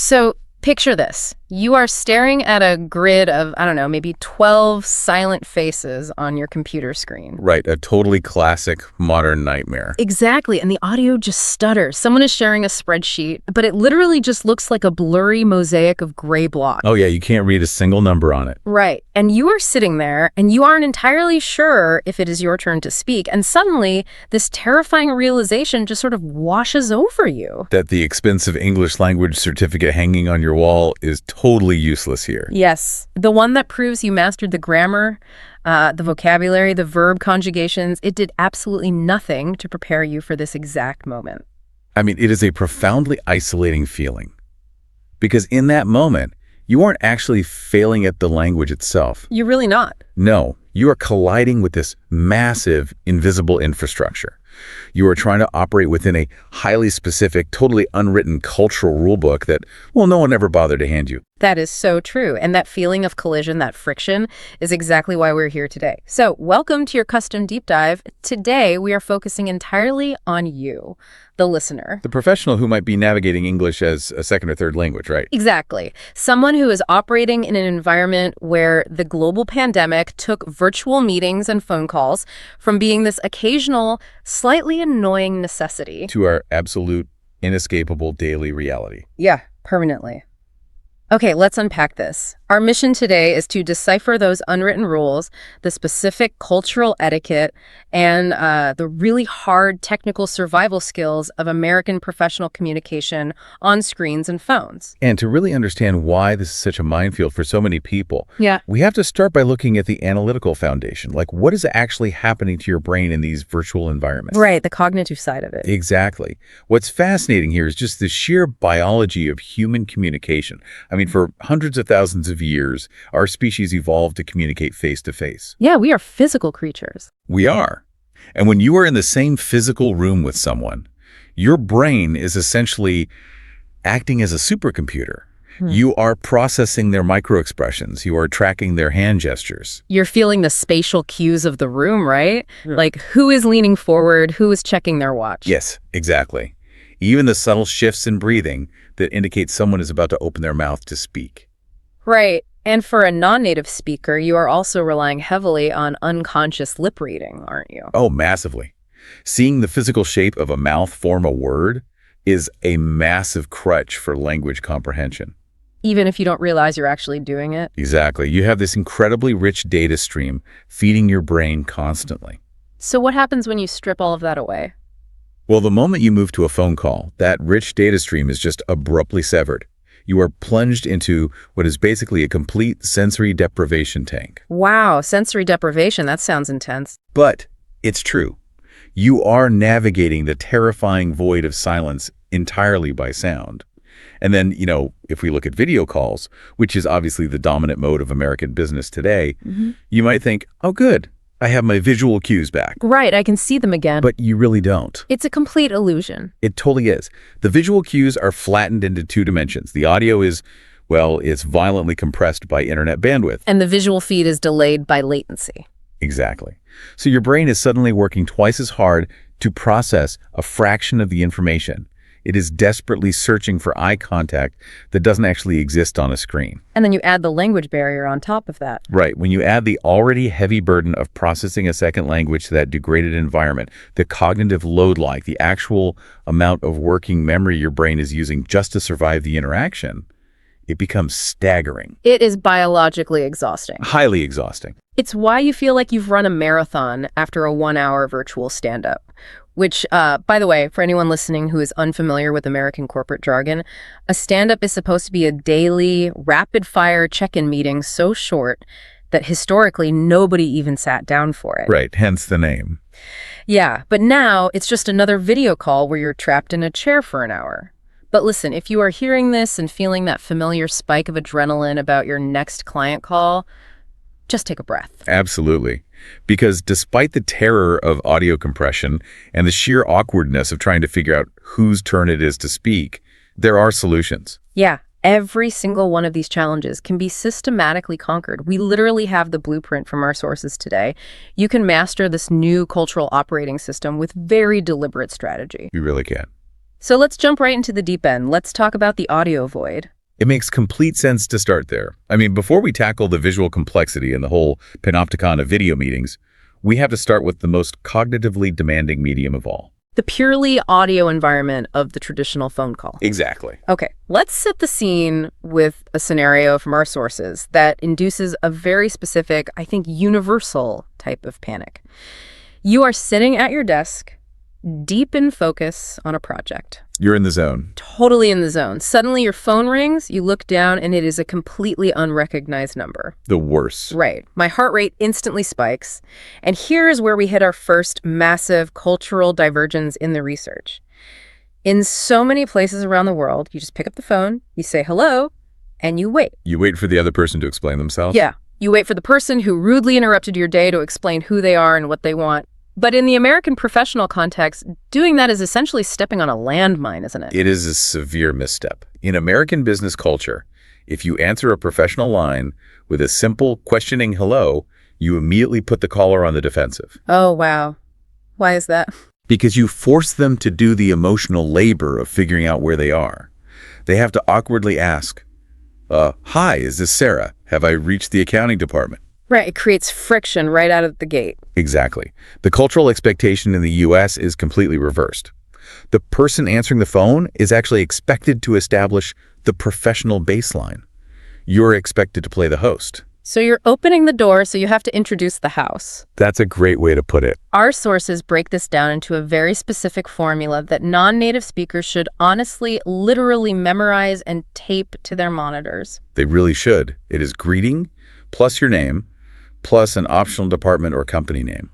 So picture this. You are staring at a grid of, I don't know, maybe 12 silent faces on your computer screen. Right, a totally classic modern nightmare. Exactly, and the audio just stutters. Someone is sharing a spreadsheet, but it literally just looks like a blurry mosaic of gray blocks. Oh yeah, you can't read a single number on it. Right, and you are sitting there, and you aren't entirely sure if it is your turn to speak, and suddenly, this terrifying realization just sort of washes over you. That the expensive English language certificate hanging on your wall is totally useless here. Yes, the one that proves you mastered the grammar, the vocabulary, the verb conjugations. It did absolutely nothing to prepare you for this exact moment. I mean, it is a profoundly isolating feeling. Because in that moment, you aren't actually failing at the language itself. You're really not. No, you are colliding with this massive, invisible infrastructure. You are trying to operate within a highly specific, totally unwritten cultural rulebook that, well, no one ever bothered to hand you. That is so true. And that feeling of collision, that friction, is exactly why we're here today. So welcome to your custom deep dive. Today, we are focusing entirely on you, the listener. The professional who might be navigating English as a second or third language, right? Exactly. Someone who is operating in an environment where the global pandemic took virtual meetings and phone calls from being this occasional, slightly annoying necessity to our absolute, inescapable daily reality. Yeah, permanently. Okay, let's unpack this. Our mission today is to decipher those unwritten rules, the specific cultural etiquette, and the really hard technical survival skills of American professional communication on screens and phones. And to really understand why this is such a minefield for so many people, Yeah. we have to start by looking at the analytical foundation. Like, what is actually happening to your brain in these virtual environments? Right, the cognitive side of it. Exactly. What's fascinating here is just the sheer biology of human communication. I mean, for hundreds of thousands of years, our species evolved to communicate face to face. Yeah, we are physical creatures. We are. And when you are in the same physical room with someone, your brain is essentially acting as a supercomputer. You are processing their microexpressions. You are tracking their hand gestures. You're feeling the spatial cues of the room, right? Like who is leaning forward, who is checking their watch. Yes, exactly. Even the subtle shifts in breathing that indicate someone is about to open their mouth to speak. Right. And for a non-native speaker, you are also relying heavily on unconscious lip reading, aren't you? Oh, massively. Seeing the physical shape of a mouth form a word is a massive crutch for language comprehension. Even if you don't realize you're actually doing it. Exactly. You have this incredibly rich data stream feeding your brain constantly. So what happens when you strip all of that away? Well, the moment you move to a phone call, that rich data stream is just abruptly severed. You are plunged into what is basically a complete sensory deprivation tank. Wow, sensory deprivation, that sounds intense. But it's true. You are navigating the terrifying void of silence entirely by sound. And then, if we look at video calls, which is obviously the dominant mode of American business today, you might think, oh, good, I have my visual cues back. Right, I can see them again. But you really don't. It's a complete illusion. It totally is. The visual cues are flattened into two dimensions. The audio is, well, it's violently compressed by internet bandwidth. And the visual feed is delayed by latency. Exactly. So your brain is suddenly working twice as hard to process a fraction of the information. It is desperately searching for eye contact that doesn't actually exist on a screen. And then you add the language barrier on top of that. Right. When you add the already heavy burden of processing a second language to that degraded environment, the cognitive load, like the actual amount of working memory your brain is using just to survive the interaction, it becomes staggering. It is biologically exhausting. Highly exhausting. It's why you feel like you've run a marathon after a 1-hour virtual stand-up. Which, by the way, for anyone listening who is unfamiliar with American corporate jargon, a stand-up is supposed to be a daily, rapid-fire check-in meeting so short that historically nobody even sat down for it. Right, hence the name. Yeah, but now it's just another video call where you're trapped in a chair for an hour. But listen, if you are hearing this and feeling that familiar spike of adrenaline about your next client call, just take a breath. Absolutely. Because despite the terror of audio compression and the sheer awkwardness of trying to figure out whose turn it is to speak, there are solutions. Yeah, every single one of these challenges can be systematically conquered. We literally have the blueprint from our sources today. You can master this new cultural operating system with very deliberate strategy. You really can. So let's jump right into the deep end. Let's talk about the audio void. It makes complete sense to start there. I mean, before we tackle the visual complexity and the whole panopticon of video meetings, we have to start with the most cognitively demanding medium of all. The purely audio environment of the traditional phone call. Exactly. Okay, let's set the scene with a scenario from our sources that induces a very specific, I think universal type of panic. You are sitting at your desk, deep in focus on a project. You're in the zone. Totally in the zone. Suddenly your phone rings, you look down, and it is a completely unrecognized number. The worst. Right. My heart rate instantly spikes. And here's where we hit our first massive cultural divergence in the research. In so many places around the world, you just pick up the phone, you say hello, and you wait. You wait for the other person to explain themselves? Yeah. You wait for the person who rudely interrupted your day to explain who they are and what they want. But in the American professional context, doing that is essentially stepping on a landmine, isn't it? It is a severe misstep. In American business culture, if you answer a professional line with a simple questioning hello, you immediately put the caller on the defensive. Oh, wow. Why is that? Because you force them to do the emotional labor of figuring out where they are. They have to awkwardly ask, hi, is this Sarah? Have I reached the accounting department? Right, it creates friction right out of the gate. Exactly. The cultural expectation in the U.S. is completely reversed. The person answering the phone is actually expected to establish the professional baseline. You're expected to play the host. So you're opening the door, so you have to introduce the house. That's a great way to put it. Our sources break this down into a very specific formula that non-native speakers should honestly, literally memorize and tape to their monitors. They really should. It is greeting plus your name plus an optional department or company name.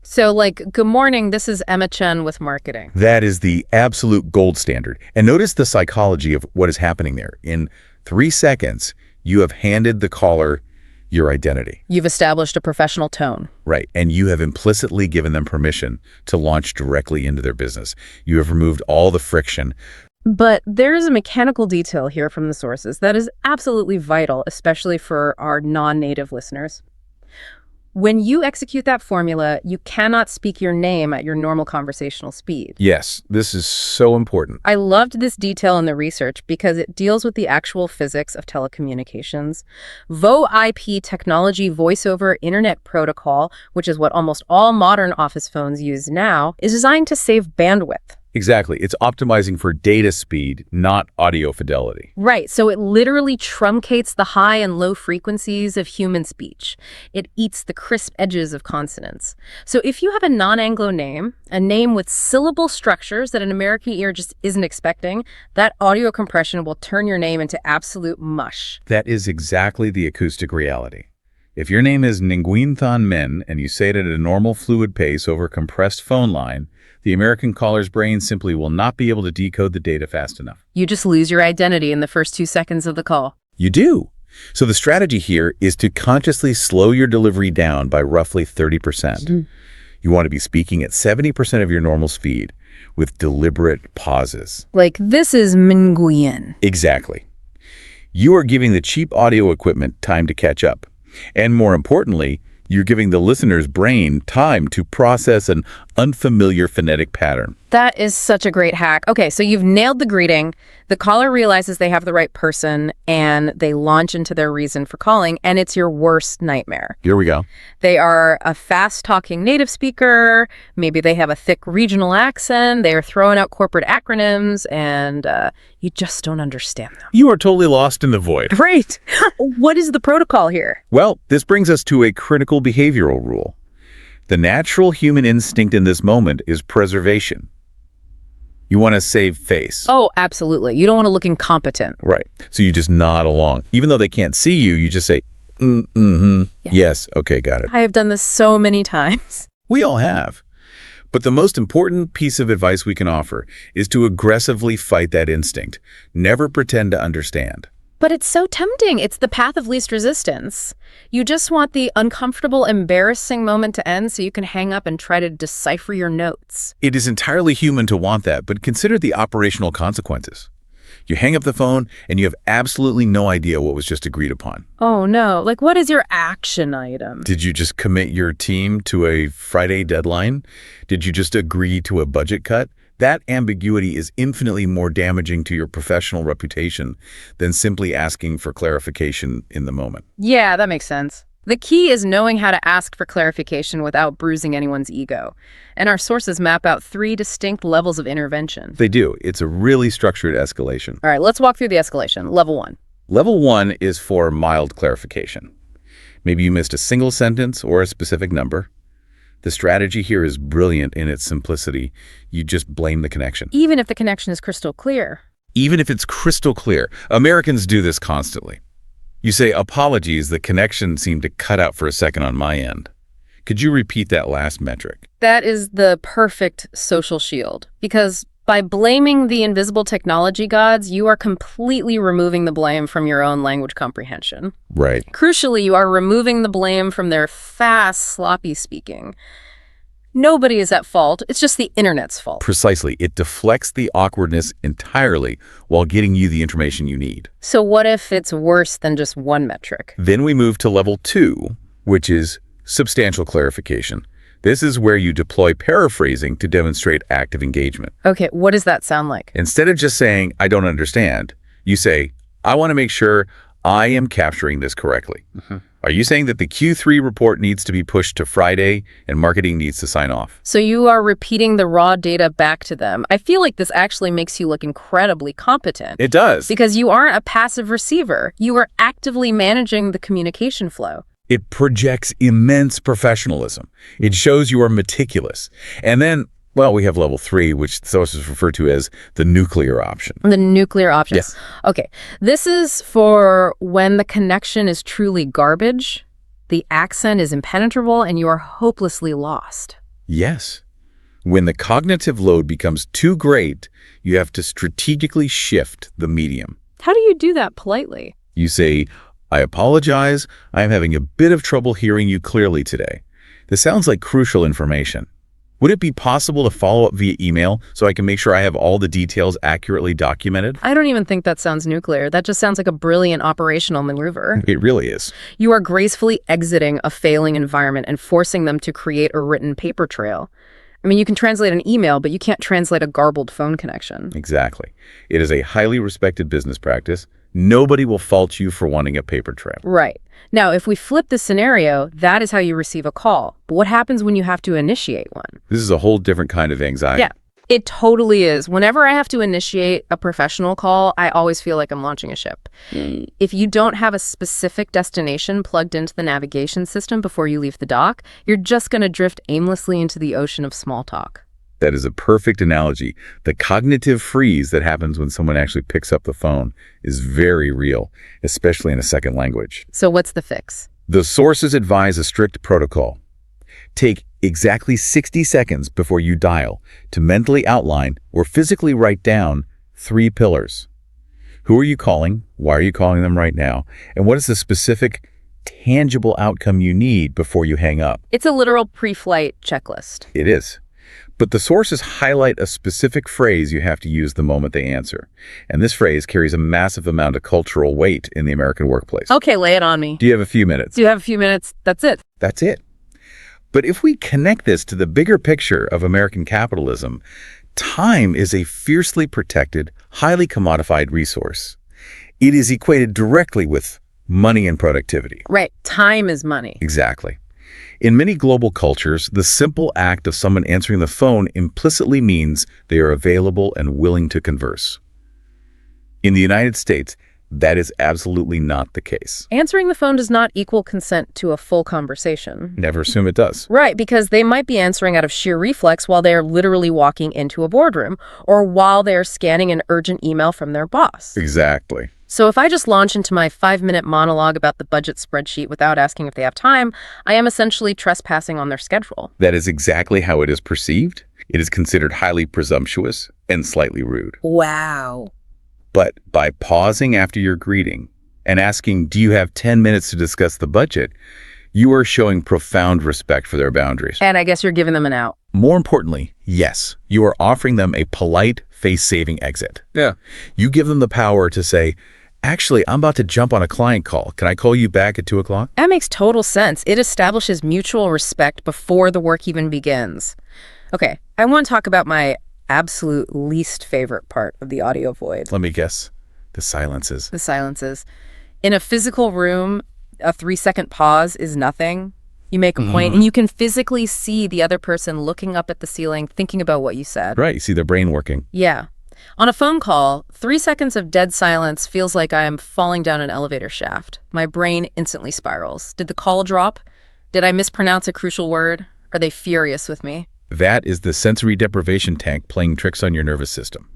So like, good morning, this is Emma Chen with marketing. That is the absolute gold standard. And notice the psychology of what is happening there. In 3 seconds, you have handed the caller your identity. You've established a professional tone. Right. And you have implicitly given them permission to launch directly into their business. You have removed all the friction. But there is a mechanical detail here from the sources that is absolutely vital, especially for our non-native listeners. When you execute that formula, you cannot speak your name at your normal conversational speed. Yes, this is so important. I loved this detail in the research because it deals with the actual physics of telecommunications. VoIP technology voice over internet protocol, which is what almost all modern office phones use now, is designed to save bandwidth. Exactly. It's optimizing for data speed, not audio fidelity. Right. So it literally truncates the high and low frequencies of human speech. It eats the crisp edges of consonants. So if you have a non-Anglo name, a name with syllable structures that an American ear just isn't expecting, that audio compression will turn your name into absolute mush. That is exactly the acoustic reality. If your name is Nguyen Thanh Minh and you say it at a normal fluid pace over a compressed phone line, the American caller's brain simply will not be able to decode the data fast enough. You just lose your identity in the first 2 seconds of the call. You do. So the strategy here is to consciously slow your delivery down by roughly 30%. You want to be speaking at 70% of your normal speed with deliberate pauses. Like, this is Nguyen. Exactly. You are giving the cheap audio equipment time to catch up. And more importantly, you're giving the listener's brain time to process an unfamiliar phonetic pattern. That is such a great hack. Okay, so you've nailed the greeting. The caller realizes they have the right person, and they launch into their reason for calling, and it's your worst nightmare. Here we go. They are a fast-talking native speaker. Maybe they have a thick regional accent. They are throwing out corporate acronyms, and you just don't understand them. You are totally lost in the void. Right. What is the protocol here? Well, this brings us to a critical behavioral rule. The natural human instinct in this moment is preservation. You want to save face. Oh, absolutely. You don't want to look incompetent. Right. So you just nod along. Even though they can't see you, you just say, yeah. Yes, okay, got it. I have done this so many times. We all have. But the most important piece of advice we can offer is to aggressively fight that instinct. Never pretend to understand. But it's so tempting. It's the path of least resistance. You just want the uncomfortable, embarrassing moment to end so you can hang up and try to decipher your notes. It is entirely human to want that, but consider the operational consequences. You hang up the phone and you have absolutely no idea what was just agreed upon. Oh no, like what is your action item? Did you just commit your team to a Friday deadline? Did you just agree to a budget cut? That ambiguity is infinitely more damaging to your professional reputation than simply asking for clarification in the moment. Yeah, that makes sense. The key is knowing how to ask for clarification without bruising anyone's ego. And our sources map out 3 distinct levels of intervention. They do. It's a really structured escalation. All right, let's walk through the escalation. Level 1. Level 1 is for mild clarification. Maybe you missed a single sentence or a specific number. The strategy here is brilliant in its simplicity. You just blame the connection. Even if the connection is crystal clear. Even if it's crystal clear. Americans do this constantly. You say, apologies, the connection seemed to cut out for a second on my end. Could you repeat that last metric? That is the perfect social shield. Because by blaming the invisible technology gods, you are completely removing the blame from your own language comprehension. Right. Crucially, you are removing the blame from their fast, sloppy speaking. Nobody is at fault. It's just the internet's fault. Precisely. It deflects the awkwardness entirely while getting you the information you need. So what if it's worse than just one metric? Then we move to level 2, which is substantial clarification. This is where you deploy paraphrasing to demonstrate active engagement. Okay, what does that sound like? Instead of just saying, I don't understand, you say, I want to make sure I am capturing this correctly. Are you saying that the Q3 report needs to be pushed to Friday and marketing needs to sign off? So you are repeating the raw data back to them. I feel like this actually makes you look incredibly competent. It does. Because you aren't a passive receiver. You are actively managing the communication flow. It projects immense professionalism. It shows you are meticulous. And then, well, we have level 3, which sources refer to as the nuclear option. The nuclear option. Yes. Okay. This is for when the connection is truly garbage, the accent is impenetrable, and you are hopelessly lost. Yes. When the cognitive load becomes too great, you have to strategically shift the medium. How do you do that politely? You say, I apologize. I am having a bit of trouble hearing you clearly today. This sounds like crucial information. Would it be possible to follow up via email so I can make sure I have all the details accurately documented? I don't even think that sounds nuclear. That just sounds like a brilliant operational maneuver. It really is. You are gracefully exiting a failing environment and forcing them to create a written paper trail. I mean, you can translate an email, but you can't translate a garbled phone connection. Exactly. It is a highly respected business practice. Nobody will fault you for wanting a paper trail. Right. Now, if we flip the scenario, that is how you receive a call. But what happens when you have to initiate one? This is a whole different kind of anxiety. Yeah, it totally is. Whenever I have to initiate a professional call, I always feel like I'm launching a ship. If you don't have a specific destination plugged into the navigation system before you leave the dock, you're just going to drift aimlessly into the ocean of small talk. That is a perfect analogy. The cognitive freeze that happens when someone actually picks up the phone is very real, especially in a second language. So what's the fix? The sources advise a strict protocol. Take exactly 60 seconds before you dial to mentally outline or physically write down 3 pillars. Who are you calling? Why are you calling them right now? And what is the specific, tangible outcome you need before you hang up? It's a literal pre-flight checklist. It is. But the sources highlight a specific phrase you have to use the moment they answer. And this phrase carries a massive amount of cultural weight in the American workplace. Okay, lay it on me. Do you have a few minutes? Do you have a few minutes? That's it. That's it. But if we connect this to the bigger picture of American capitalism, time is a fiercely protected, highly commodified resource. It is equated directly with money and productivity. Right. Time is money. Exactly. In many global cultures, the simple act of someone answering the phone implicitly means they are available and willing to converse. In the United States, that is absolutely not the case. Answering the phone does not equal consent to a full conversation. Never assume it does. Right, because they might be answering out of sheer reflex while they are literally walking into a boardroom or while they are scanning an urgent email from their boss. Exactly. So if I just launch into my 5-minute monologue about the budget spreadsheet without asking if they have time, I am essentially trespassing on their schedule. That is exactly how it is perceived. It is considered highly presumptuous and slightly rude. Wow. But by pausing after your greeting and asking, do you have 10 minutes to discuss the budget, you are showing profound respect for their boundaries. And I guess you're giving them an out. More importantly, yes, you are offering them a polite, face-saving exit. Yeah. You give them the power to say, actually, I'm about to jump on a client call. Can I call you back at 2 o'clock? That makes total sense. It establishes mutual respect before the work even begins. Okay, I want to talk about my absolute least favorite part of the audio void. Let me guess. The silences. The silences. In a physical room, a 3-second pause is nothing. You make a point, and you can physically see the other person looking up at the ceiling, thinking about what you said. Right, you see their brain working. Yeah. On a phone call, 3 seconds of dead silence feels like I am falling down an elevator shaft. My brain instantly spirals. Did the call drop? Did I mispronounce a crucial word? Are they furious with me? That is the sensory deprivation tank playing tricks on your nervous system.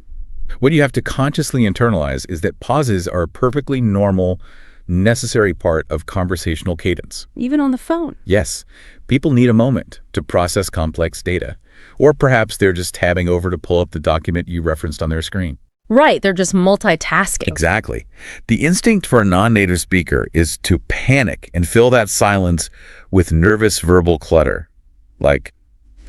What you have to consciously internalize is that pauses are a perfectly normal, necessary part of conversational cadence. Even on the phone. Yes, people need a moment to process complex data. Or perhaps they're just tabbing over to pull up the document you referenced on their screen. Right, they're just multitasking. Exactly. The instinct for a non-native speaker is to panic and fill that silence with nervous verbal clutter. Like,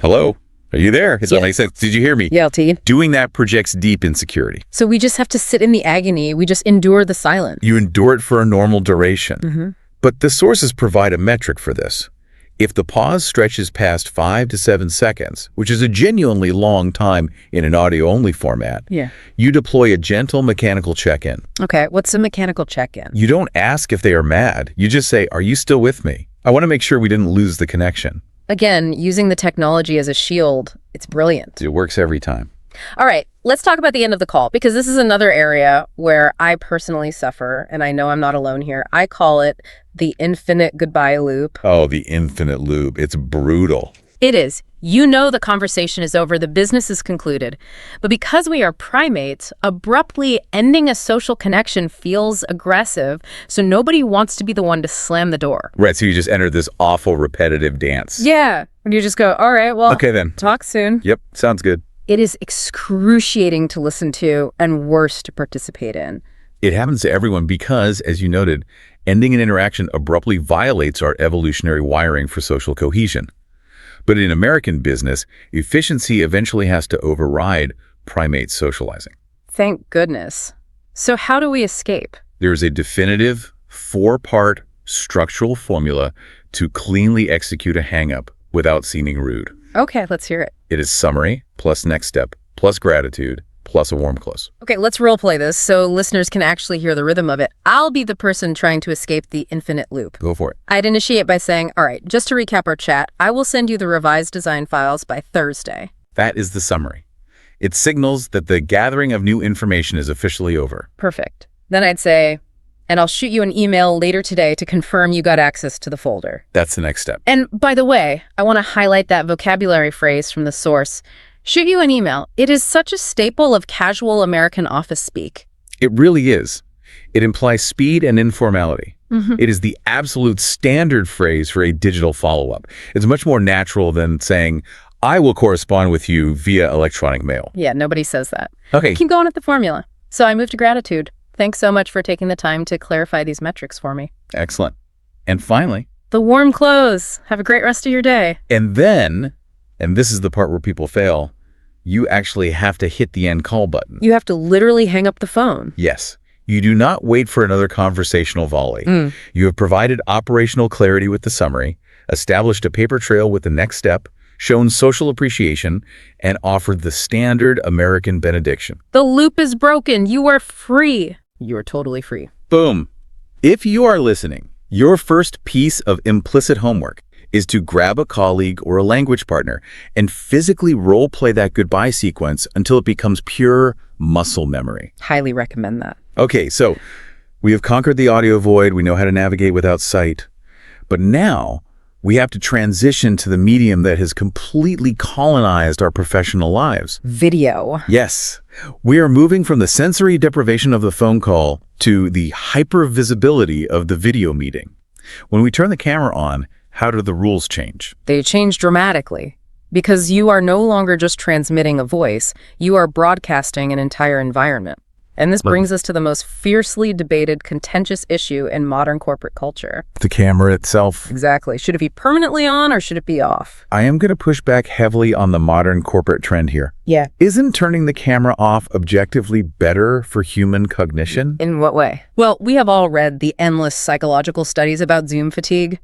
hello, are you there? Does that make sense? Did you hear me? Yeah, T. Doing that projects deep insecurity. So we just have to sit in the agony. We just endure the silence. You endure it for a normal duration. But the sources provide a metric for this. If the pause stretches past 5 to 7 seconds, which is a genuinely long time in an audio-only format, you deploy a gentle mechanical check-in. Okay, what's a mechanical check-in? You don't ask if they are mad. You just say, are you still with me? I want to make sure we didn't lose the connection. Again, using the technology as a shield, it's brilliant. It works every time. All right, let's talk about the end of the call, because this is another area where I personally suffer, and I know I'm not alone here. I call it the infinite goodbye loop. Oh, the infinite loop. It's brutal. It is. You know the conversation is over, the business is concluded. But because we are primates, abruptly ending a social connection feels aggressive, so nobody wants to be the one to slam the door. Right, so you just enter this awful repetitive dance. Yeah, and you just go, all right, well, okay then. Talk soon. Yep, sounds good. It is excruciating to listen to and worse to participate in. It happens to everyone because, as you noted, ending an interaction abruptly violates our evolutionary wiring for social cohesion. But in American business, efficiency eventually has to override primate socializing. Thank goodness. So how do we escape? There is a definitive 4-part structural formula to cleanly execute a hang-up without seeming rude. Okay, let's hear it. It is summary, plus next step, plus gratitude, plus a warm close. Okay, let's role play this so listeners can actually hear the rhythm of it. I'll be the person trying to escape the infinite loop. Go for it. I'd initiate by saying, all right, just to recap our chat, I will send you the revised design files by Thursday. That is the summary. It signals that the gathering of new information is officially over. Perfect. Then I'd say, and I'll shoot you an email later today to confirm you got access to the folder. That's the next step. And by the way, I want to highlight that vocabulary phrase from the source. Shoot you an email. It is such a staple of casual American office speak. It really is. It implies speed and informality. It is the absolute standard phrase for a digital follow-up. It's much more natural than saying, I will correspond with you via electronic mail. Yeah, nobody says that. Okay. Keep going with the formula. So I moved to gratitude. Thanks so much for taking the time to clarify these metrics for me. Excellent. And finally, the warm close. Have a great rest of your day. And then, and this is the part where people fail, you actually have to hit the end call button. You have to literally hang up the phone. Yes. You do not wait for another conversational volley. You have provided operational clarity with the summary, established a paper trail with the next step, shown social appreciation, and offered the standard American benediction. The loop is broken. You are free. You are totally free. Boom. If you are listening, your first piece of implicit homework is to grab a colleague or a language partner and physically role-play that goodbye sequence until it becomes pure muscle memory. Highly recommend that. Okay, so we have conquered the audio void. We know how to navigate without sight. But now we have to transition to the medium that has completely colonized our professional lives. Video. Yes. We are moving from the sensory deprivation of the phone call to the hyper-visibility of the video meeting. When we turn the camera on, how do the rules change? They change dramatically because you are no longer just transmitting a voice, you are broadcasting an entire environment. And this brings us to the most fiercely debated, contentious issue in modern corporate culture. The camera itself. Exactly. Should it be permanently on or should it be off? I am going to push back heavily on the modern corporate trend here. Yeah. Isn't turning the camera off objectively better for human cognition? In what way? Well, we have all read the endless psychological studies about Zoom fatigue.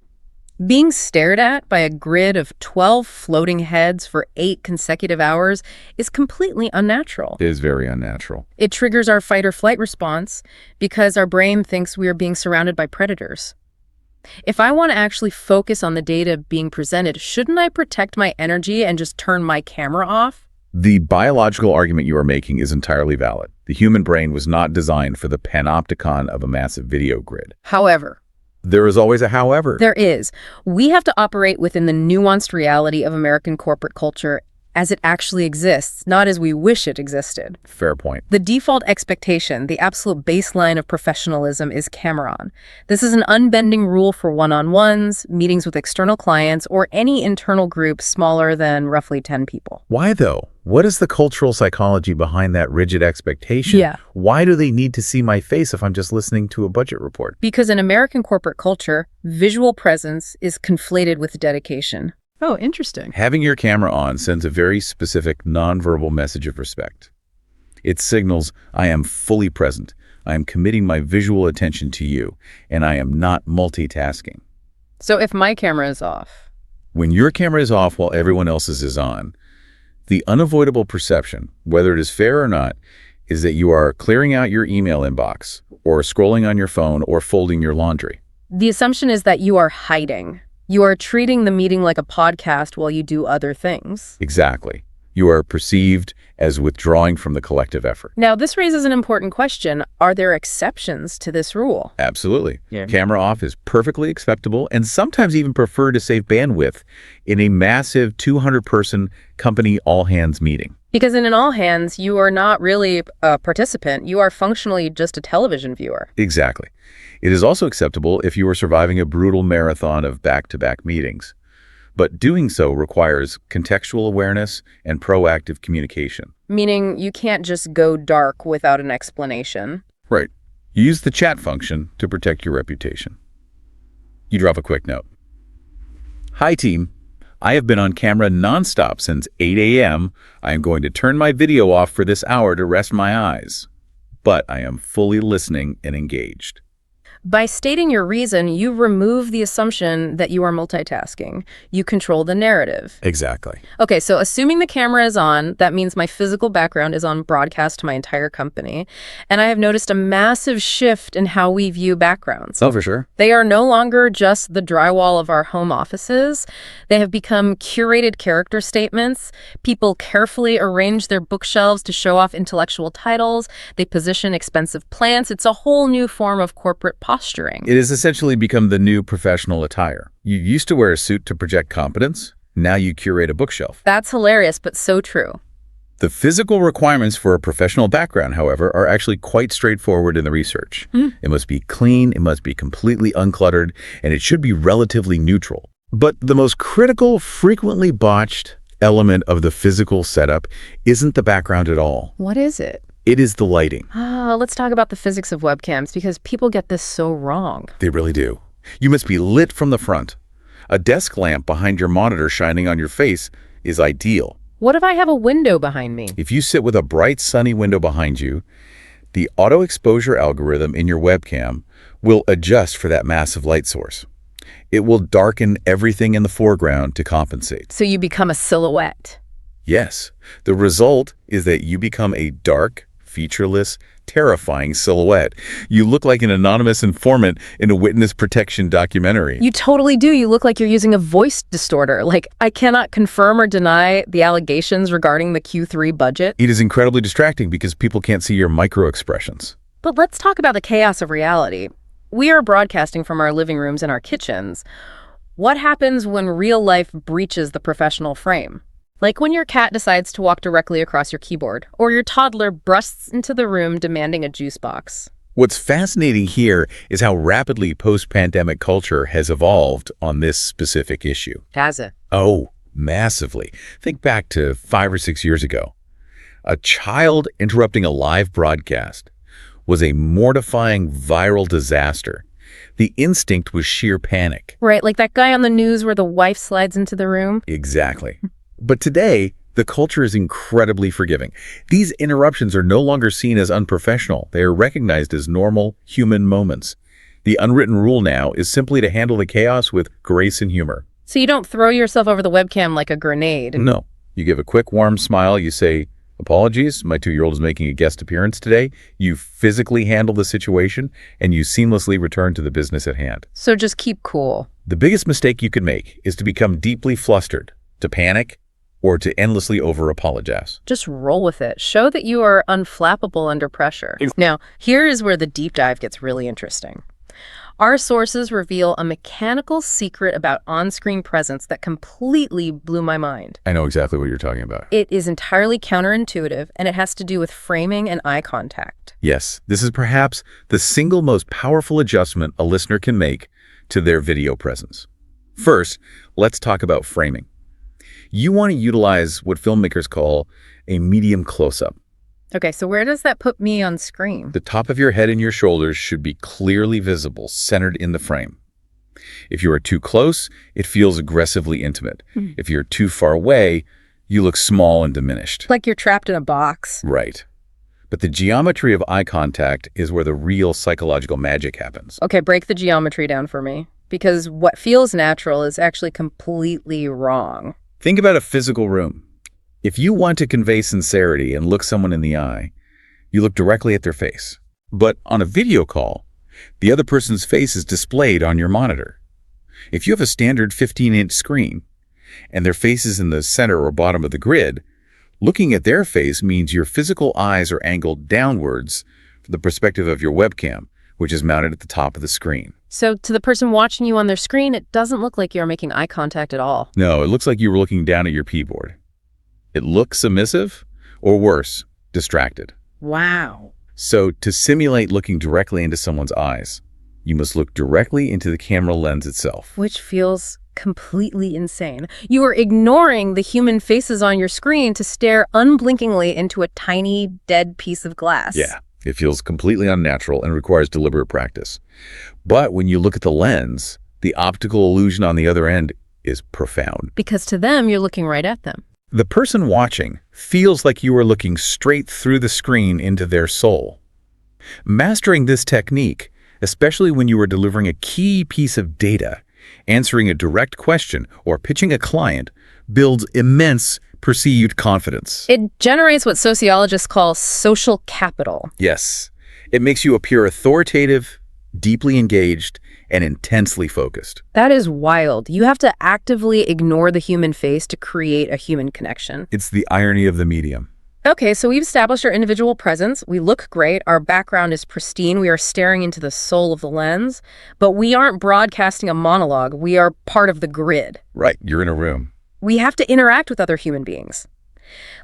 Being stared at by a grid of 12 floating heads for 8 consecutive hours is completely unnatural. It is very unnatural. It triggers our fight or flight response because our brain thinks we are being surrounded by predators. If I want to actually focus on the data being presented, shouldn't I protect my energy and just turn my camera off? The biological argument you are making is entirely valid. The human brain was not designed for the panopticon of a massive video grid. However, There is always a however. there is. We have to operate within the nuanced reality of American corporate culture as it actually exists, not as we wish it existed. Fair point. The default expectation, the absolute baseline of professionalism, is camera on. This is an unbending rule for one-on-ones, meetings with external clients, or any internal group smaller than roughly 10 people. Why though? What is the cultural psychology behind that rigid expectation? Yeah. Why do they need to see my face if I'm just listening to a budget report? Because in American corporate culture, visual presence is conflated with dedication. Oh, interesting. Having your camera on sends a very specific nonverbal message of respect. It signals, I am fully present, I am committing my visual attention to you, and I am not multitasking. So if my camera is off, When your camera is off while everyone else's is on, the unavoidable perception, whether it is fair or not, is that you are clearing out your email inbox, or scrolling on your phone, or folding your laundry. the assumption is that you are hiding. You are treating the meeting like a podcast while you do other things. Exactly. You are perceived as withdrawing from the collective effort. Now, this raises an important question. Are there exceptions to this rule? Absolutely. Yeah. Camera off is perfectly acceptable and sometimes even preferred to save bandwidth in a massive 200-person company all-hands meeting. Because in an all hands, you are not really a participant. You are functionally just a television viewer. Exactly. It is also acceptable if you are surviving a brutal marathon of back-to-back meetings. But doing so requires contextual awareness and proactive communication. Meaning you can't just go dark without an explanation. Right. Use the chat function to protect your reputation. You drop a quick note. Hi, team. I have been on camera nonstop since 8 a.m. I am going to turn my video off for this hour to rest my eyes. But I am fully listening and engaged. By stating your reason, you remove the assumption that you are multitasking. You control the narrative. Exactly. Okay, so assuming the camera is on, that means my physical background is on broadcast to my entire company. And I have noticed a massive shift in how we view backgrounds. Oh, for sure. They are no longer just the drywall of our home offices. They have become curated character statements. People carefully arrange their bookshelves to show off intellectual titles. They position expensive plants. It's a whole new form of corporate posturing. It has essentially become the new professional attire. You used to wear a suit to project competence. Now you curate a bookshelf. That's hilarious, but so true. The physical requirements for a professional background, however, are actually quite straightforward in the research. It must be clean, it must be completely uncluttered, and it should be relatively neutral. But the most critical, frequently botched element of the physical setup isn't the background at all. What is it? It is the lighting. Let's talk about the physics of webcams because people get this so wrong. They really do. You must be lit from the front. A desk lamp behind your monitor shining on your face is ideal. What if I have a window behind me? If you sit with a bright, sunny window behind you, the auto exposure algorithm in your webcam will adjust for that massive light source. It will darken everything in the foreground to compensate. So you become a silhouette. Yes, the result is that you become a dark, featureless, terrifying silhouette. You look like an anonymous informant in a witness protection documentary. You totally do. You look like you're using a voice distorter. Like, I cannot confirm or deny the allegations regarding the Q3 budget. It is incredibly distracting because people can't see your micro-expressions. But let's talk about the chaos of reality. We are broadcasting from our living rooms and our kitchens. What happens when real life breaches the professional frame? Like when your cat decides to walk directly across your keyboard, or your toddler bursts into the room demanding a juice box. What's fascinating here is how rapidly post-pandemic culture has evolved on this specific issue. Has it? Oh, massively. Think back to 5 or 6 years ago. A child interrupting a live broadcast was a mortifying viral disaster. The instinct was sheer panic. Right, like that guy on the news where the wife slides into the room. Exactly. But today, the culture is incredibly forgiving. These interruptions are no longer seen as unprofessional. They are recognized as normal human moments. The unwritten rule now is simply to handle the chaos with grace and humor. So you don't throw yourself over the webcam like a grenade. No. You give a quick, warm smile. You say, "Apologies, my 2-year-old is making a guest appearance today." You physically handle the situation, and you seamlessly return to the business at hand. So just keep cool. The biggest mistake you can make is to become deeply flustered, to panic, or to endlessly over-apologize. Just roll with it. Show that you are unflappable under pressure. Now, here is where the deep dive gets really interesting. Our sources reveal a mechanical secret about on-screen presence that completely blew my mind. I know exactly what you're talking about. It is entirely counterintuitive, and it has to do with framing and eye contact. Yes, this is perhaps the single most powerful adjustment a listener can make to their video presence. First, let's talk about framing. You want to utilize what filmmakers call a medium close-up. Okay, so where does that put me on screen? The top of your head and your shoulders should be clearly visible, centered in the frame. If you are too close, it feels aggressively intimate. If you're too far away, you look small and diminished. Like you're trapped in a box. Right. But the geometry of eye contact is where the real psychological magic happens. Okay, break the geometry down for me. Because what feels natural is actually completely wrong. Think about a physical room. If you want to convey sincerity and look someone in the eye, you look directly at their face. But on a video call, the other person's face is displayed on your monitor. If you have a standard 15-inch screen and their face is in the center or bottom of the grid, looking at their face means your physical eyes are angled downwards from the perspective of your webcam, which is mounted at the top of the screen. So to the person watching you on their screen, it doesn't look like you're making eye contact at all. No, it looks like you were looking down at your keyboard. It looks submissive, or worse, distracted. Wow. So to simulate looking directly into someone's eyes, you must look directly into the camera lens itself. Which feels completely insane. You are ignoring the human faces on your screen to stare unblinkingly into a tiny, dead piece of glass. Yeah, it feels completely unnatural and requires deliberate practice. But when you look at the lens, the optical illusion on the other end is profound. Because to them, you're looking right at them. The person watching feels like you are looking straight through the screen into their soul. Mastering this technique, especially when you are delivering a key piece of data, answering a direct question, or pitching a client, builds immense perceived confidence. It generates what sociologists call social capital. Yes, it makes you appear authoritative, deeply engaged, and intensely focused. That is wild. You have to actively ignore the human face to create a human connection. It's the irony of the medium. Okay, so we've established our individual presence. We look great. Our background is pristine. We are staring into the soul of the lens. But we aren't broadcasting a monologue. We are part of the grid. Right, you're in a room. We have to interact with other human beings.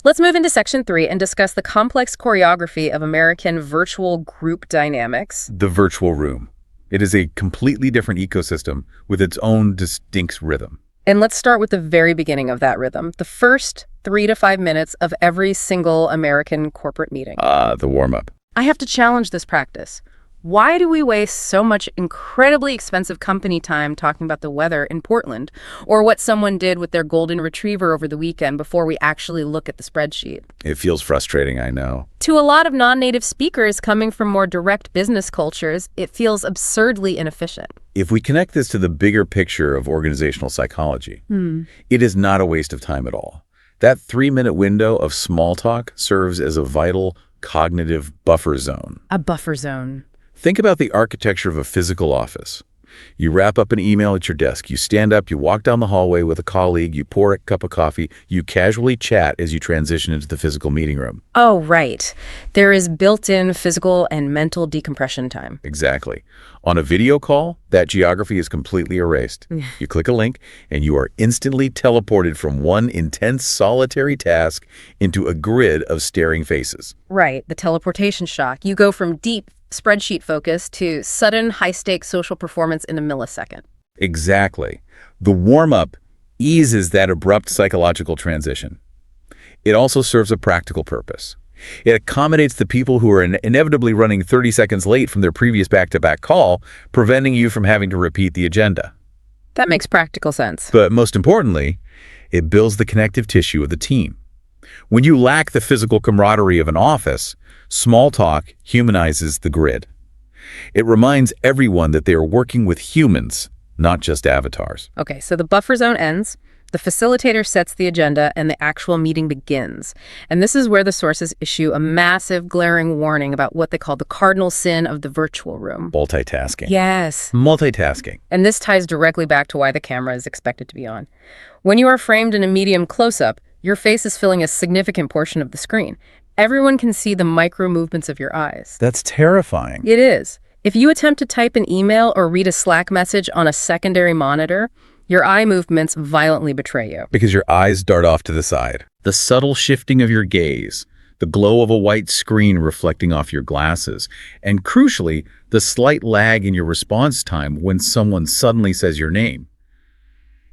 Let's move into Section 3 and discuss the complex choreography of American virtual group dynamics. The virtual room. It is a completely different ecosystem with its own distinct rhythm. And let's start with the very beginning of that rhythm, the first 3 to 5 minutes of every single American corporate meeting. The warm-up. I have to challenge this practice. Why do we waste so much incredibly expensive company time talking about the weather in Portland or what someone did with their golden retriever over the weekend before we actually look at the spreadsheet? It feels frustrating, I know. To a lot of non-native speakers coming from more direct business cultures, it feels absurdly inefficient. If we connect this to the bigger picture of organizational psychology, it is not a waste of time at all. That 3-minute window of small talk serves as a vital cognitive buffer zone. A buffer zone. Think about the architecture of a physical office. You wrap up an email at your desk, you stand up, you walk down the hallway with a colleague, you pour a cup of coffee, you casually chat as you transition into the physical meeting room. Oh, right. There is built-in physical and mental decompression time. Exactly. On a video call, that geography is completely erased. You click a link, and you are instantly teleported from one intense solitary task into a grid of staring faces. Right, the teleportation shock. You go from deep spreadsheet focus to sudden high-stakes social performance in a millisecond. Exactly. The warm-up eases that abrupt psychological transition. It also serves a practical purpose. It accommodates the people who are inevitably running 30 seconds late from their previous back-to-back call, preventing you from having to repeat the agenda. That makes practical sense. But most importantly, it builds the connective tissue of the team. When you lack the physical camaraderie of an office, small talk humanizes the grid. It reminds everyone that they are working with humans, not just avatars. Okay, so the buffer zone ends, the facilitator sets the agenda, and the actual meeting begins. And this is where the sources issue a massive, glaring warning about what they call the cardinal sin of the virtual room. Multitasking. Yes. Multitasking. And this ties directly back to why the camera is expected to be on. When you are framed in a medium close-up, your face is filling a significant portion of the screen. Everyone can see the micro movements of your eyes. That's terrifying. It is. If you attempt to type an email or read a Slack message on a secondary monitor, your eye movements violently betray you. Because your eyes dart off to the side. The subtle shifting of your gaze, the glow of a white screen reflecting off your glasses, and crucially, the slight lag in your response time when someone suddenly says your name.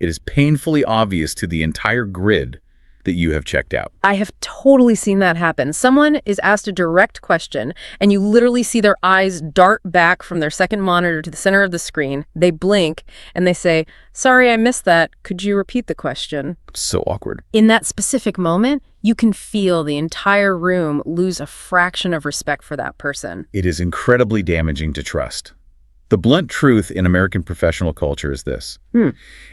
It is painfully obvious to the entire grid that you have checked out. I have totally seen that happen. Someone is asked a direct question, and you literally see their eyes dart back from their second monitor to the center of the screen. They blink, and they say, "Sorry, I missed that. Could you repeat the question?" So awkward. In that specific moment, you can feel the entire room lose a fraction of respect for that person. It is incredibly damaging to trust. The blunt truth in American professional culture is this.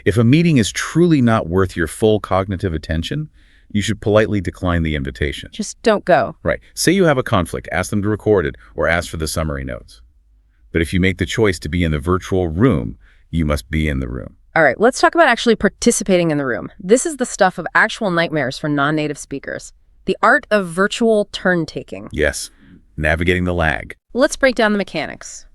If a meeting is truly not worth your full cognitive attention, you should politely decline the invitation. Just don't go. Right. Say you have a conflict, ask them to record it, or ask for the summary notes. But if you make the choice to be in the virtual room, you must be in the room. All right, let's talk about actually participating in the room. This is the stuff of actual nightmares for non-native speakers. The art of virtual turn-taking. Yes. Navigating the lag. Let's break down the mechanics.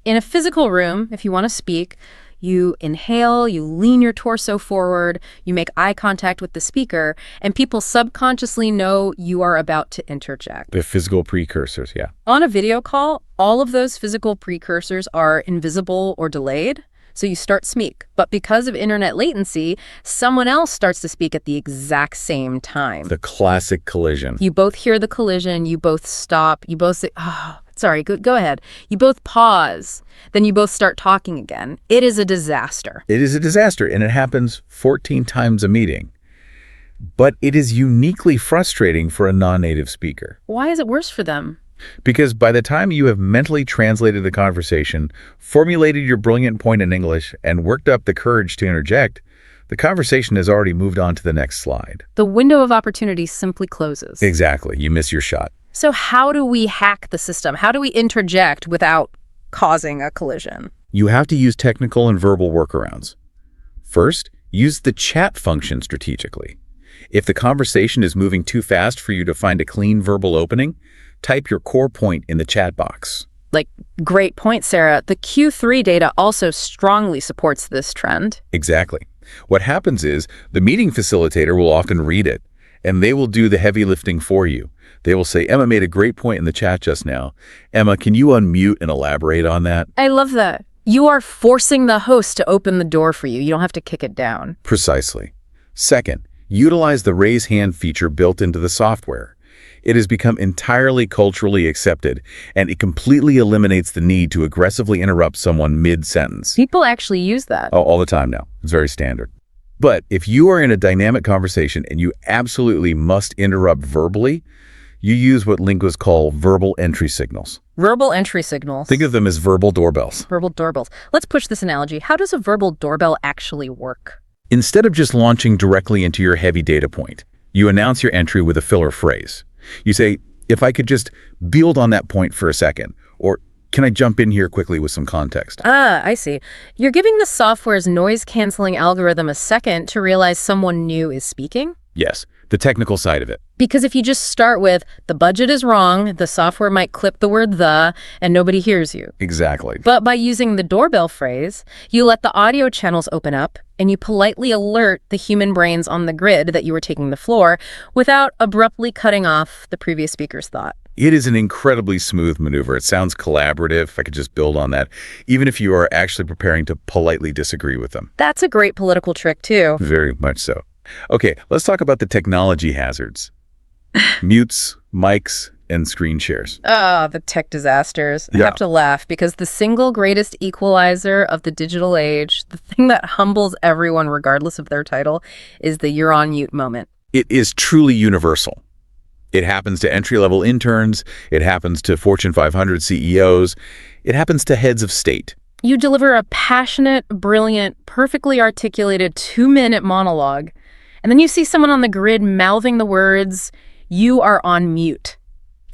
In a physical room, if you want to speak, you inhale, you lean your torso forward, you make eye contact with the speaker, and people subconsciously know you are about to interject. The physical precursors, yeah. On a video call, all of those physical precursors are invisible or delayed, so you start speak. But because of internet latency, someone else starts to speak at the exact same time. The classic collision. You both hear the collision, you both stop, you both say, "Oh, sorry, go ahead." You both pause, then you both start talking again. It is a disaster. It is a disaster, and it happens 14 times a meeting. But it is uniquely frustrating for a non-native speaker. Why is it worse for them? Because by the time you have mentally translated the conversation, formulated your brilliant point in English, and worked up the courage to interject, the conversation has already moved on to the next slide. The window of opportunity simply closes. Exactly. You miss your shot. So how do we hack the system? How do we interject without causing a collision? You have to use technical and verbal workarounds. First, use the chat function strategically. If the conversation is moving too fast for you to find a clean verbal opening, type your core point in the chat box. Like, great point, Sarah. The Q3 data also strongly supports this trend. Exactly. What happens is the meeting facilitator will often read it, and they will do the heavy lifting for you. They will say, "Emma made a great point in the chat just now. Emma, can you unmute and elaborate on that?" I love that. You are forcing the host to open the door for you. You don't have to kick it down. Precisely. Second, utilize the raise hand feature built into the software. It has become entirely culturally accepted, and it completely eliminates the need to aggressively interrupt someone mid-sentence. People actually use that. Oh, all the time now. It's very standard. But if you are in a dynamic conversation and you absolutely must interrupt verbally, you use what linguists call verbal entry signals. Verbal entry signals. Think of them as verbal doorbells. Verbal doorbells. Let's push this analogy. How does a verbal doorbell actually work? Instead of just launching directly into your heavy data point, you announce your entry with a filler phrase. You say, "If I could just build on that point for a second," or "Can I jump in here quickly with some context?" Ah, I see. You're giving the software's noise-canceling algorithm a second to realize someone new is speaking? Yes, the technical side of it. Because if you just start with, "The budget is wrong," the software might clip the word "the," and nobody hears you. Exactly. But by using the doorbell phrase, you let the audio channels open up, and you politely alert the human brains on the grid that you were taking the floor without abruptly cutting off the previous speaker's thought. It is an incredibly smooth maneuver. It sounds collaborative, if I could just build on that, even if you are actually preparing to politely disagree with them. That's a great political trick, too. Very much so. Okay, let's talk about the technology hazards. Mutes, mics, and screen shares. Ah, the tech disasters. I Yeah. have to laugh because the single greatest equalizer of the digital age, the thing that humbles everyone regardless of their title, is the "you're on mute" moment. It is truly universal. It happens to entry-level interns. It happens to Fortune 500 CEOs. It happens to heads of state. You deliver a passionate, brilliant, perfectly articulated 2-minute monologue, and then you see someone on the grid mouthing the words, "You are on mute."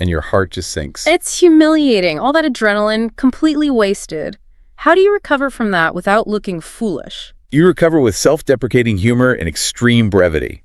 And your heart just sinks. It's humiliating. All that adrenaline, completely wasted. How do you recover from that without looking foolish? You recover with self-deprecating humor and extreme brevity.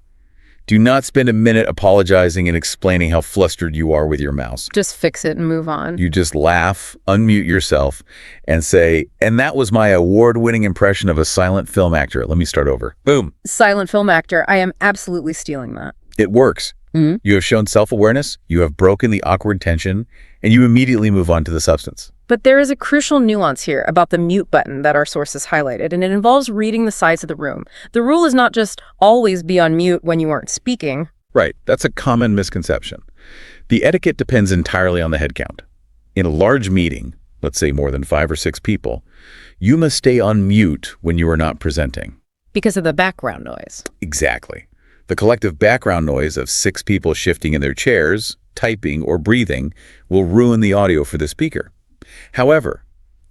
Do not spend a minute apologizing and explaining how flustered you are with your mouse. Just fix it and move on. You just laugh, unmute yourself, and say, "And that was my award-winning impression of a silent film actor. Let me start over." Boom. Silent film actor. I am absolutely stealing that. It works. You have shown self-awareness, you have broken the awkward tension, and you immediately move on to the substance. But there is a crucial nuance here about the mute button that our sources highlighted, and it involves reading the sides of the room. The rule is not just always be on mute when you aren't speaking. Right, that's a common misconception. The etiquette depends entirely on the head count. In a large meeting, let's say more than 5 or 6 people, you must stay on mute when you are not presenting. Because of the background noise. Exactly. The collective background noise of 6 people shifting in their chairs, typing, or breathing will ruin the audio for the speaker. However,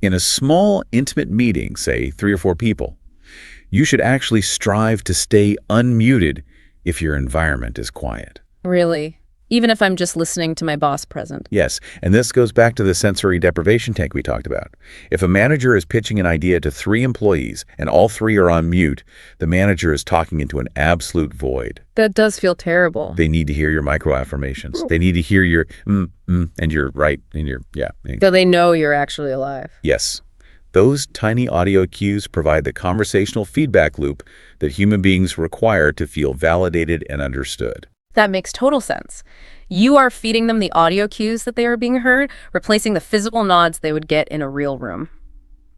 in a small, intimate meeting, say 3 or 4 people, you should actually strive to stay unmuted if your environment is quiet. Really? Even if I'm just listening to my boss present? Yes, and this goes back to the sensory deprivation tank we talked about. If a manager is pitching an idea to 3 employees and all 3 are on mute, the manager is talking into an absolute void. That does feel terrible. They need to hear your micro-affirmations. They need to hear your and your right, and your yeah. So they know you're actually alive. Yes. Those tiny audio cues provide the conversational feedback loop that human beings require to feel validated and understood. That makes total sense. You are feeding them the audio cues that they are being heard, replacing the physical nods they would get in a real room.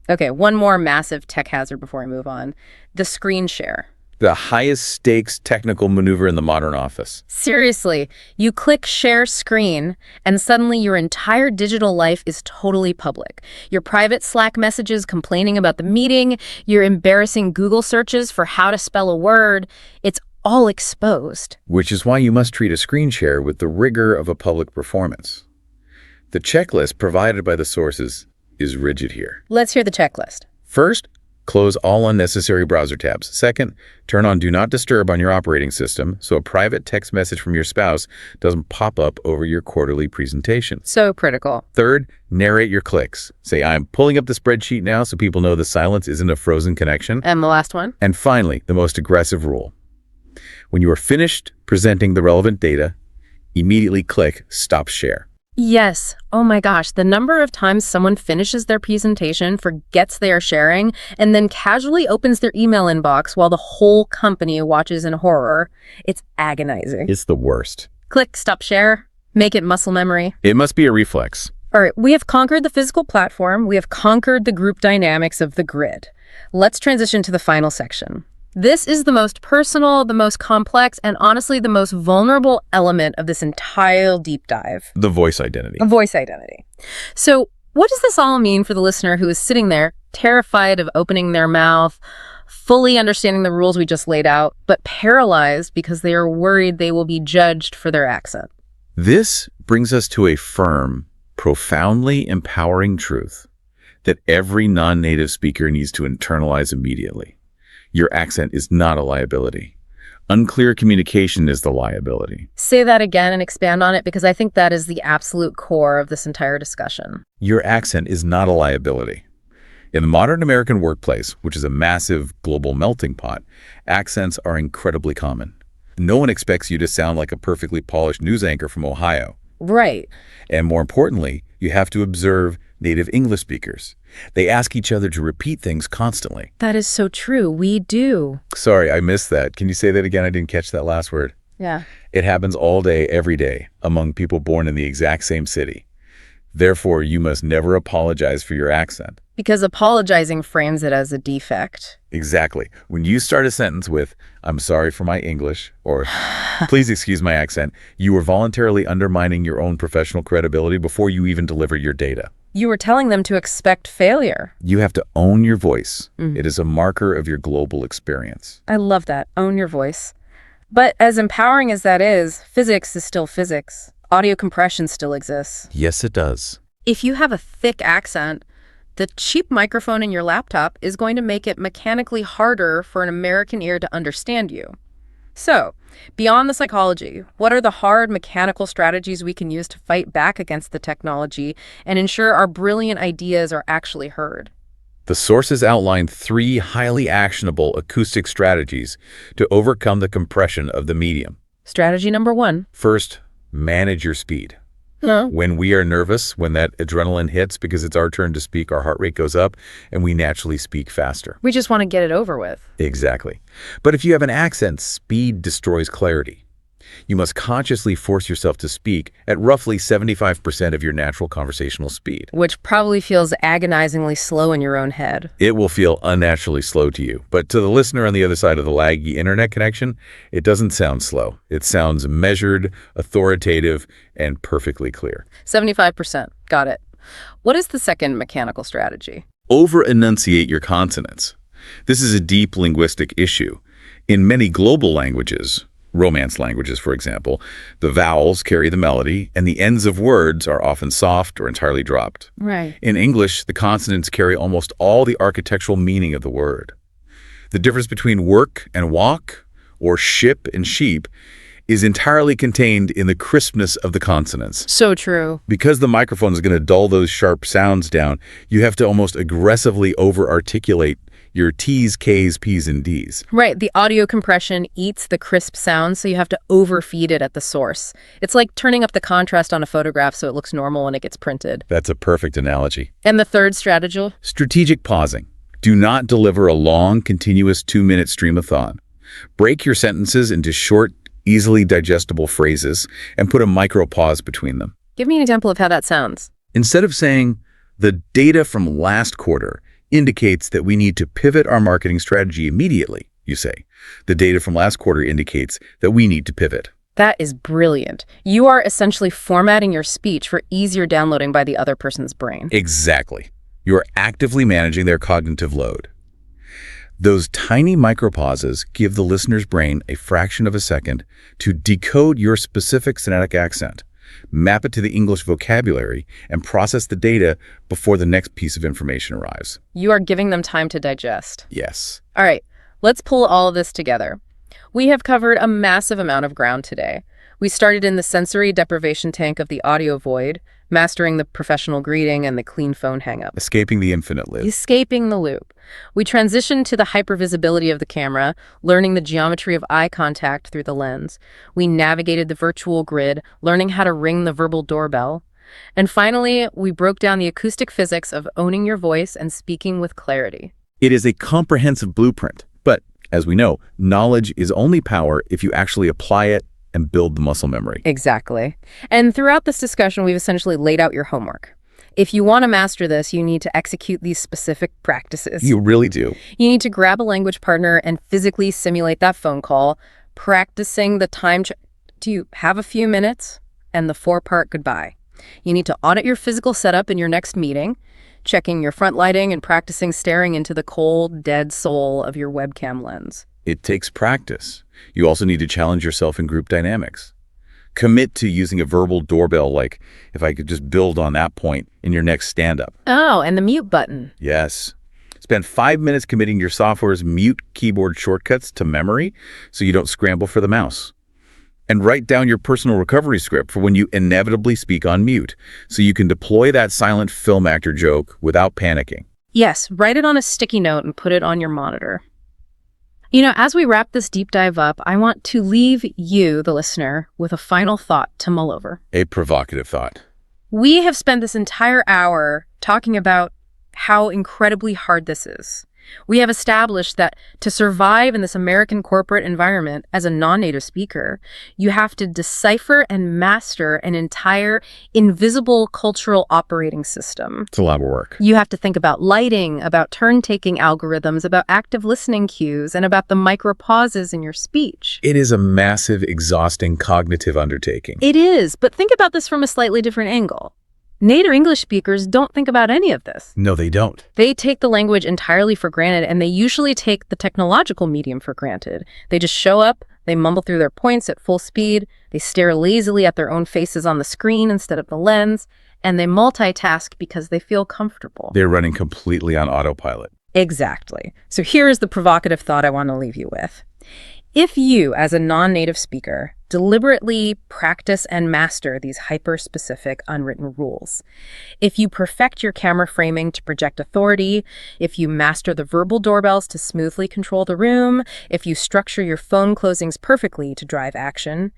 Okay, one more massive tech hazard before I move on. The screen share. The highest stakes technical maneuver in the modern office. Seriously, you click share screen, and suddenly your entire digital life is totally public. Your private Slack messages complaining about the meeting, your embarrassing Google searches for how to spell a word, it's all exposed. Which is why you must treat a screen share with the rigor of a public performance. The checklist provided by the sources is rigid here. Let's hear the checklist. First, close all unnecessary browser tabs. Second, turn on Do Not Disturb on your operating system so a private text message from your spouse doesn't pop up over your quarterly presentation. So critical. Third, narrate your clicks. Say, "I'm pulling up the spreadsheet now," so people know the silence isn't a frozen connection. And the last one? And finally, the most aggressive rule. When you are finished presenting the relevant data, immediately click Stop Share. Yes. Oh my gosh, the number of times someone finishes their presentation, forgets they are sharing, and then casually opens their email inbox while the whole company watches in horror. It's agonizing. It's the worst. Click Stop Share. Make it muscle memory. It must be a reflex. All right, we have conquered the physical platform. We have conquered the group dynamics of the grid. Let's transition to the final section. This is the most personal, the most complex, and honestly the most vulnerable element of this entire deep dive. The voice identity. A voice identity. So what does this all mean for the listener who is sitting there, terrified of opening their mouth, fully understanding the rules we just laid out, but paralyzed because they are worried they will be judged for their accent? This brings us to a firm, profoundly empowering truth that every non-native speaker needs to internalize immediately. Your accent is not a liability. Unclear communication is the liability. Say that again and expand on it, because I think that is the absolute core of this entire discussion. Your accent is not a liability. In the modern American workplace, which is a massive global melting pot, accents are incredibly common. No one expects you to sound like a perfectly polished news anchor from Ohio. Right. And more importantly, you have to observe native English speakers. They ask each other to repeat things constantly. That is so true. We do. Sorry, I missed that. Can you say that again? I didn't catch that last word. Yeah. It happens all day, every day, among people born in the exact same city. Therefore, you must never apologize for your accent. Because apologizing frames it as a defect. Exactly. When you start a sentence with, "I'm sorry for my English," or "Please excuse my accent," you are voluntarily undermining your own professional credibility before you even deliver your data. You were telling them to expect failure. You have to own your voice. It is a marker of your global experience. I love that. Own your voice. But as empowering as that is, physics is still physics. Audio compression still exists. Yes, it does. If you have a thick accent, the cheap microphone in your laptop is going to make it mechanically harder for an American ear to understand you. So, beyond the psychology, what are the hard mechanical strategies we can use to fight back against the technology and ensure our brilliant ideas are actually heard? The sources outline 3 highly actionable acoustic strategies to overcome the compression of the medium. Strategy number 1. First, manage your speed. When we are nervous, when that adrenaline hits because it's our turn to speak, our heart rate goes up and we naturally speak faster. We just want to get it over with. Exactly. But if you have an accent, speed destroys clarity. You must consciously force yourself to speak at roughly 75% of your natural conversational speed. Which probably feels agonizingly slow in your own head. It will feel unnaturally slow to you, but to the listener on the other side of the laggy internet connection, it doesn't sound slow. It sounds measured, authoritative, and perfectly clear. 75%. Got it. What is the second mechanical strategy? Over-enunciate your consonants. This is a deep linguistic issue. In many global languages, Romance languages, for example, the vowels carry the melody, and the ends of words are often soft or entirely dropped. Right. In English, the consonants carry almost all the architectural meaning of the word. The difference between work and walk, or ship and sheep, is entirely contained in the crispness of the consonants. So true. Because the microphone is going to dull those sharp sounds down, you have to almost aggressively over-articulate your T's, K's, P's, and D's. Right. The audio compression eats the crisp sound, so you have to overfeed it at the source. It's like turning up the contrast on a photograph so it looks normal when it gets printed. That's a perfect analogy. And the third strategy? Strategic pausing. Do not deliver a long, continuous 2-minute stream of thought. Break your sentences into short, easily digestible phrases and put a micro pause between them. Give me an example of how that sounds. Instead of saying, the data from last quarter indicates that we need to pivot our marketing strategy immediately, you say. The data from last quarter indicates that we need to pivot. That is brilliant. You are essentially formatting your speech for easier downloading by the other person's brain. Exactly. You are actively managing their cognitive load. Those tiny micropauses give the listener's brain a fraction of a second to decode your specific phonetic accent, map it to the English vocabulary, and process the data before the next piece of information arrives. You are giving them time to digest. Yes. All right, let's pull all of this together. We have covered a massive amount of ground today. We started in the sensory deprivation tank of the audio void, mastering the professional greeting and the clean phone hang-up. Escaping the infinite loop. Escaping the loop. We transitioned to the hypervisibility of the camera, learning the geometry of eye contact through the lens. We navigated the virtual grid, learning how to ring the verbal doorbell. And finally, we broke down the acoustic physics of owning your voice and speaking with clarity. It is a comprehensive blueprint, but as we know, knowledge is only power if you actually apply it and build the muscle memory. Exactly. And throughout this discussion, we've essentially laid out your homework. If you want to master this, you need to execute these specific practices. You really do. You need to grab a language partner and physically simulate that phone call, practicing the time check. Do you have a few minutes? And the 4-part goodbye. You need to audit your physical setup in your next meeting, checking your front lighting and practicing staring into the cold, dead soul of your webcam lens. It takes practice. You also need to challenge yourself in group dynamics. Commit to using a verbal doorbell, like if I could just build on that point in your next stand-up. Oh, and the mute button. Yes. Spend 5 minutes committing your software's mute keyboard shortcuts to memory so you don't scramble for the mouse. And write down your personal recovery script for when you inevitably speak on mute so you can deploy that silent film actor joke without panicking. Yes, write it on a sticky note and put it on your monitor. You know, as we wrap this deep dive up, I want to leave you, the listener, with a final thought to mull over. A provocative thought. We have spent this entire hour talking about how incredibly hard this is. We have established that to survive in this American corporate environment as a non-native speaker, you have to decipher and master an entire invisible cultural operating system. It's a lot of work. You have to think about lighting, about turn-taking algorithms, about active listening cues, and about the micro pauses in your speech. It is a massive, exhausting cognitive undertaking. It is, but think about this from a slightly different angle. Native English speakers don't think about any of this. No, they don't. They take the language entirely for granted, and they usually take the technological medium for granted. They just show up, They mumble through their points at full speed. They stare lazily at their own faces on the screen instead of the lens. And they multitask because they feel comfortable. They're running completely on autopilot. Exactly. So here is the provocative thought I want to leave you with. If you, as a non-native speaker, deliberately practice and master these hyper-specific unwritten rules, if you perfect your camera framing to project authority, if you master the verbal doorbells to smoothly control the room, if you structure your phone closings perfectly to drive action,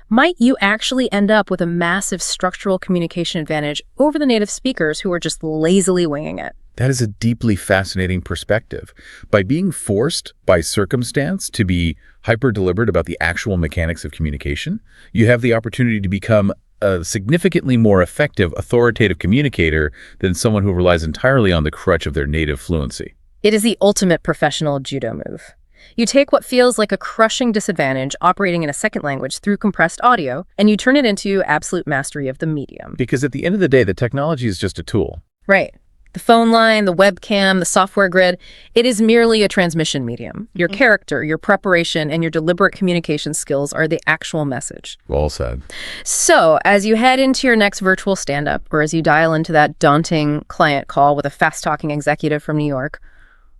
might you actually end up with a massive structural communication advantage over the native speakers who are just lazily winging it. That is a deeply fascinating perspective. By being forced by circumstance to be hyper-deliberate about the actual mechanics of communication, you have the opportunity to become a significantly more effective, authoritative communicator than someone who relies entirely on the crutch of their native fluency. It is the ultimate professional judo move. You take what feels like a crushing disadvantage operating in a second language through compressed audio, and you turn it into absolute mastery of the medium. Because at the end of the day, the technology is just a tool. Right. The phone line, the webcam, the software grid, it is merely a transmission medium. Your character, your preparation, and your deliberate communication skills are the actual message. Well said. So, as you head into your next virtual stand-up, or as you dial into that daunting client call with a fast-talking executive from New York,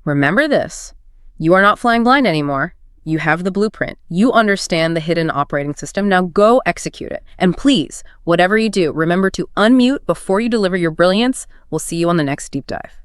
remember this. You are not flying blind anymore. You have the blueprint. You understand the hidden operating system. Now go execute it. And please, whatever you do, remember to unmute before you deliver your brilliance. We'll see you on the next deep dive.